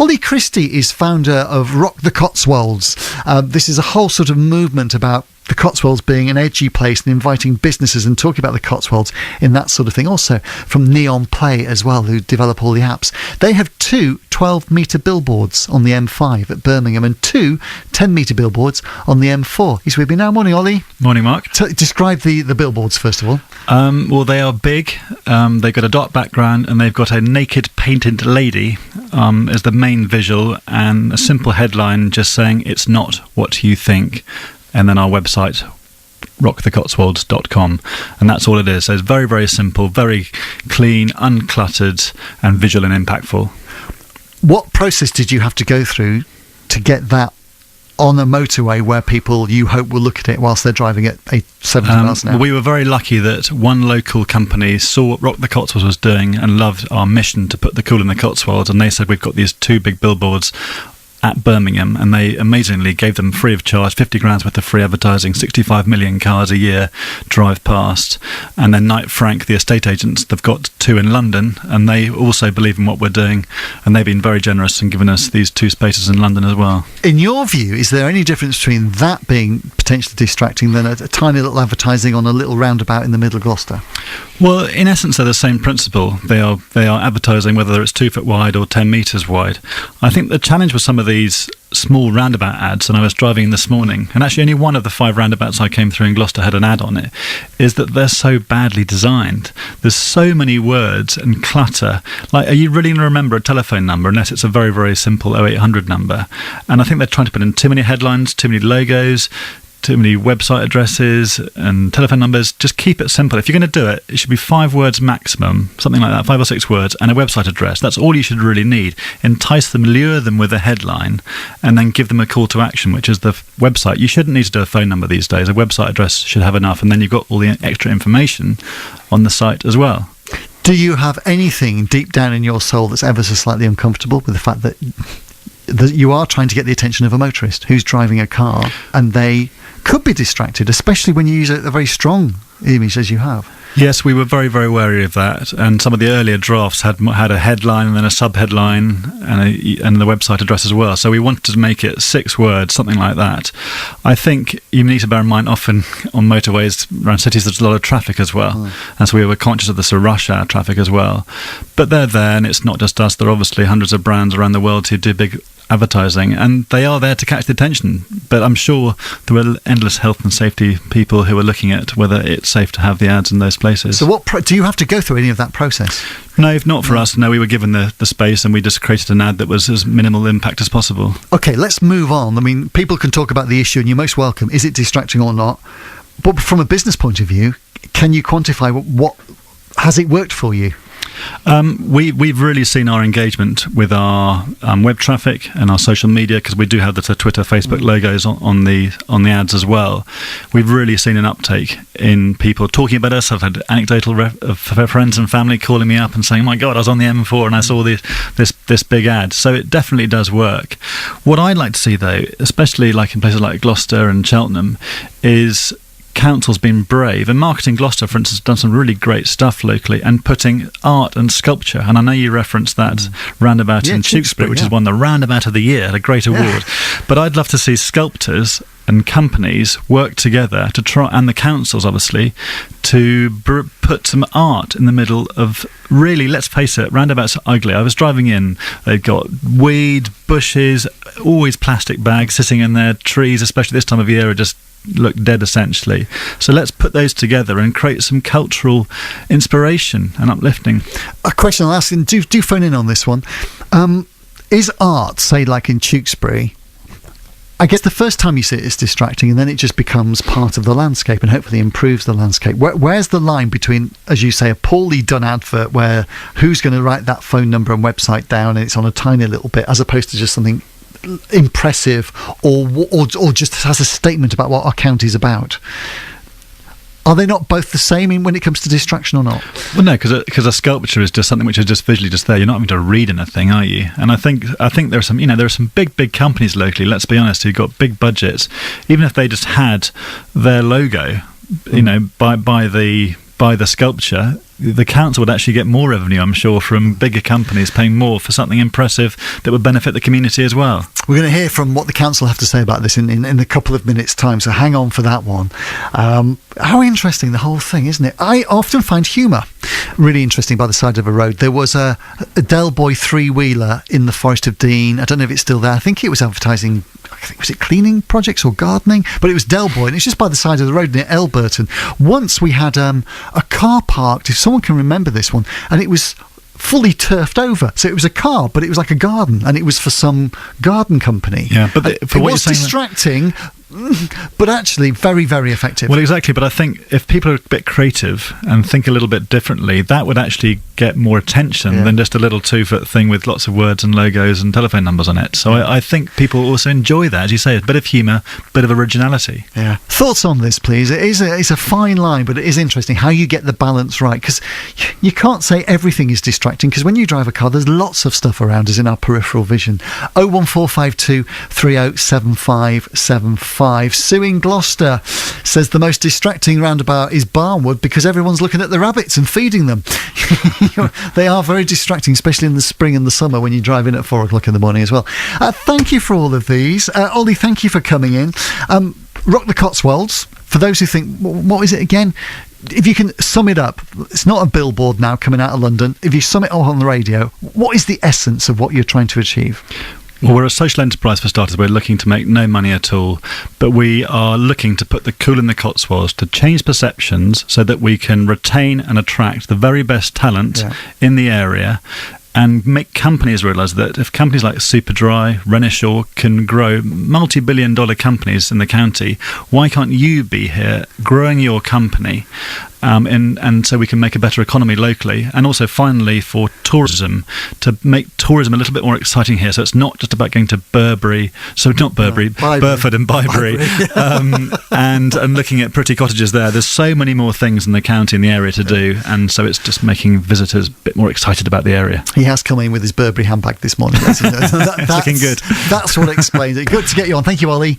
Oli Christie is founder of Rock the Cotswolds. This is a whole sort of movement about the Cotswolds being an edgy place and inviting businesses and talking about the Cotswolds in that sort of thing. Also from Neon Play as well, who develop all the apps. They have 2 12-metre billboards on the M5 at Birmingham and 2 10-metre billboards on the M4. He's with me now. Morning, Ollie. Morning, Mark. Describe the billboards, first of all. Well, they are big. They've got a dot background and they've got a naked painted lady as the main visual and a simple headline just saying, "It's not what you think." And then our website, rockthecotswolds.com. And that's all it is. So it's very, very simple, very clean, uncluttered, and visual and impactful. What process did you have to go through to get that on a motorway where people, you hope, will look at it whilst they're driving at 70 miles an hour? We were very lucky that one local company saw what Rock the Cotswolds was doing and loved our mission to put the cool in the Cotswolds. And they said, we've got these 2 big billboards at Birmingham, and they amazingly gave them free of charge 50 grand worth of free advertising. 65 million cars a year drive past. And then Knight Frank, the estate agents, they've got 2 in London, and they also believe in what we're doing, and they've been very generous and given us these 2 spaces in London as well. In your view, is there any difference between that being potentially distracting than a tiny little advertising on a little roundabout in the middle of Gloucester? Well, in essence, they're the same principle. They are advertising whether it's 2 foot wide or 10 metres wide. I think the challenge with some of these small roundabout ads, and I was driving this morning, and actually only one of the 5 roundabouts I came through in Gloucester had an ad on it, is that they're so badly designed. There's so many words and clutter. Like, are you really going to remember a telephone number unless it's a very, very simple 0800 number? And I think they're trying to put in too many headlines, too many logos, too many website addresses and telephone numbers. Just keep it simple. If you're going to do it, it should be 5 words maximum, something like that, 5 or 6 words, and a website address. That's all you should really need. Entice them, lure them with a headline, and then give them a call to action, which is the website. You shouldn't need to do a phone number these days. A website address should have enough, and then you've got all the extra information on the site as well. Do you have anything deep down in your soul that's ever so slightly uncomfortable with the fact that you are trying to get the attention of a motorist who's driving a car and they could be distracted, especially when you use a very strong image as you have? Yes, we were very, very wary of that, and some of the earlier drafts had a headline and then a sub-headline and the website address as well. So we wanted to make it 6 words, something like that. I think you need to bear in mind often on motorways around cities there's a lot of traffic as well, and so we were conscious of the sort of rush hour traffic as well. But they're there, and it's not just us. There are obviously hundreds of brands around the world who do big advertising, and they are there to catch the attention. But I'm sure there were endless health and safety people who are looking at whether it's safe to have the ads in those places. So what do you have to go through any of that process? No, not for us. No, we were given the space and we just created an ad that was as minimal impact as possible. Okay, let's move on. I mean, people can talk about the issue and you're most welcome. Is it distracting or not? But from a business point of view, can you quantify what has it worked for you? We've really seen our engagement with our web traffic and our social media, because we do have the Twitter, Facebook logos on the ads as well. We've really seen an uptake in people talking about us. I've had anecdotal of friends and family calling me up and saying, "My God, I was on the M4 and I saw this big ad." So it definitely does work. What I'd like to see, though, especially like in places like Gloucester and Cheltenham, is council's been brave, and Marketing Gloucester, for instance, done some really great stuff locally and putting art and sculpture, and I know you referenced that roundabout in Tewkesbury, which has won the Roundabout of the Year, a great award. But I'd love to see sculptors and companies work together to try, and the councils obviously, to put some art in the middle of, really, let's face it, roundabouts are ugly. I was driving in, they've got weed, bushes, always plastic bags sitting in there, trees, especially this time of year, are just look dead essentially. So let's put those together and create some cultural inspiration and uplifting. A question I'll ask, and do phone in on this one. Is art, say like in Tewkesbury, I guess the first time you see it, it's distracting, and then it just becomes part of the landscape and hopefully improves the landscape. Where's the line between, as you say, a poorly done advert where who's going to write that phone number and website down and it's on a tiny little bit, as opposed to just something impressive or just has a statement about what our county's about? Are they not both the same when it comes to distraction or not? Well, no, because a sculpture is just something which is just visually just there. You're not having to read anything, are you? And I think there are some, there are some big companies locally, let's be honest, who've got big budgets. Even if they just had their logo, by the sculpture, the council would actually get more revenue, I'm sure, from bigger companies paying more for something impressive that would benefit the community as well. We're going to hear from what the council have to say about this in a couple of minutes' time, so hang on for that one. How interesting the whole thing, isn't it? I often find humour really interesting by the side of a road. There was a Del Boy three-wheeler in the Forest of Dean. I don't know if it's still there. I think it was advertising, was it cleaning projects or gardening? But it was Del Boy, and it's just by the side of the road near Elburton. Once we had a car parked, if someone can remember this one, and it was fully turfed over. So it was a car, but it was like a garden, and it was for some garden company. Yeah, but it was distracting, but actually very, very effective. Well, exactly. But I think if people are a bit creative and think a little bit differently, that would actually get more attention than just a little 2-foot thing with lots of words and logos and telephone numbers on it. So I think people also enjoy that, as you say, a bit of humour, a bit of originality. Yeah. Thoughts on this, please? It's a fine line, but it is interesting how you get the balance right, because you can't say everything is distracting, because when you drive a car, there's lots of stuff around us in our peripheral vision. 01452 307575. Sue in Gloucester says the most distracting roundabout is Barnwood because everyone's looking at the rabbits and feeding them. They are very distracting, especially in the spring and the summer when you drive in at 4 o'clock in the morning as well. Thank you for all of these. Oli, thank you for coming in. Rock the Cotswolds. For those who think, what is it again? If you can sum it up, it's not a billboard now coming out of London. If you sum it all on the radio, what is the essence of what you're trying to achieve? Well, we're a social enterprise for starters. We're looking to make no money at all, but we are looking to put the cool in the Cotswolds, to change perceptions so that we can retain and attract the very best talent in the area, and make companies realise that if companies like Superdry, Renishaw can grow multi-billion-dollar companies in the county, why can't you be here growing your company? And so we can make a better economy locally, and also finally for tourism, to make tourism a little bit more exciting here. So it's not just about going to Burford and Bybury, and looking at pretty cottages there. There's so many more things in the county and the area to do, and so it's just making visitors a bit more excited about the area. He has come in with his Burberry handbag this morning. That's looking good. That's what explains it. Good to get you on. Thank you, Oli.